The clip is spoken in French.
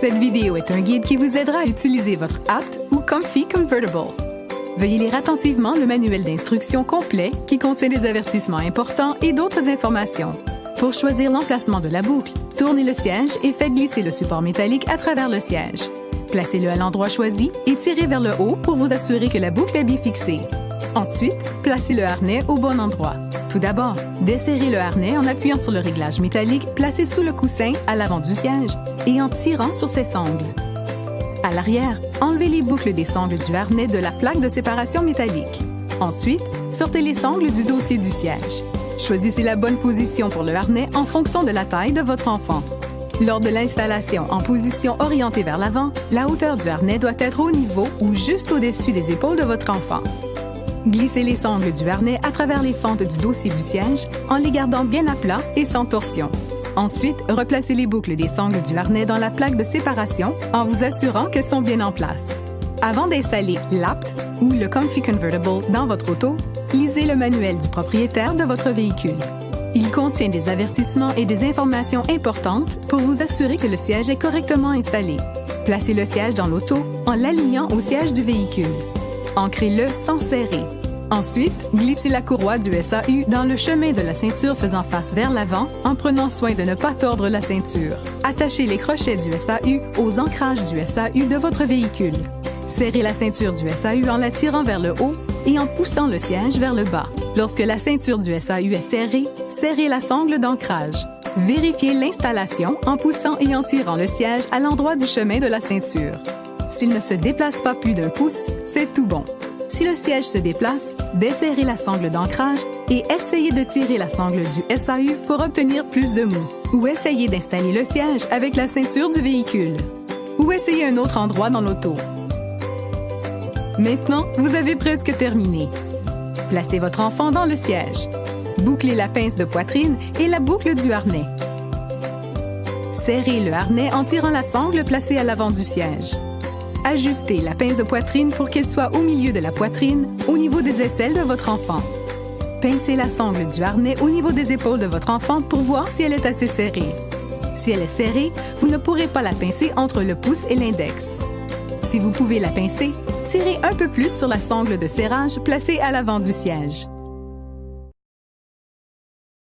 Cette vidéo est un guide qui vous aidera à utiliser votre Apt ou Comfy Convertible. Veuillez lire attentivement le manuel d'instruction complet qui contient des avertissements importants et d'autres informations. Pour choisir l'emplacement de la boucle, tournez le siège et faites glisser le support métallique à travers le siège. Placez-le à l'endroit choisi et tirez vers le haut pour vous assurer que la boucle est bien fixée. Ensuite, placez le harnais au bon endroit. Tout d'abord, desserrez le harnais en appuyant sur le réglage métallique placé sous le coussin à l'avant du siège et en tirant sur ses sangles. À l'arrière, enlevez les boucles des sangles du harnais de la plaque de séparation métallique. Ensuite, sortez les sangles du dossier du siège. Choisissez la bonne position pour le harnais en fonction de la taille de votre enfant. Lors de l'installation en position orientée vers l'avant, la hauteur du harnais doit être au niveau ou juste au-dessus des épaules de votre enfant. Glissez les sangles du harnais à travers les fentes du dossier du siège en les gardant bien à plat et sans torsion. Ensuite, replacez les boucles des sangles du harnais dans la plaque de séparation en vous assurant qu'elles sont bien en place. Avant d'installer l'Apt ou le Comfy Convertible dans votre auto, lisez le manuel du propriétaire de votre véhicule. Il contient des avertissements et des informations importantes pour vous assurer que le siège est correctement installé. Placez le siège dans l'auto en l'alignant au siège du véhicule. Ancrez-le sans serrer. Ensuite, glissez la courroie du SAU dans le chemin de la ceinture faisant face vers l'avant en prenant soin de ne pas tordre la ceinture. Attachez les crochets du SAU aux ancrages du SAU de votre véhicule. Serrez la ceinture du SAU en la tirant vers le haut et en poussant le siège vers le bas. Lorsque la ceinture du SAU est serrée, serrez la sangle d'ancrage. Vérifiez l'installation en poussant et en tirant le siège à l'endroit du chemin de la ceinture. S'il ne se déplace pas plus d'1 pouce, c'est tout bon. Si le siège se déplace, desserrez la sangle d'ancrage et essayez de tirer la sangle du SAU pour obtenir plus de mou. Ou essayez d'installer le siège avec la ceinture du véhicule. Ou essayez un autre endroit dans l'auto. Maintenant, vous avez presque terminé. Placez votre enfant dans le siège. Bouclez la pince de poitrine et la boucle du harnais. Serrez le harnais en tirant la sangle placée à l'avant du siège. Ajustez la pince de poitrine pour qu'elle soit au milieu de la poitrine, au niveau des aisselles de votre enfant. Pincez la sangle du harnais au niveau des épaules de votre enfant pour voir si elle est assez serrée. Si elle est serrée, vous ne pourrez pas la pincer entre le pouce et l'index. Si vous pouvez la pincer, tirez un peu plus sur la sangle de serrage placée à l'avant du siège.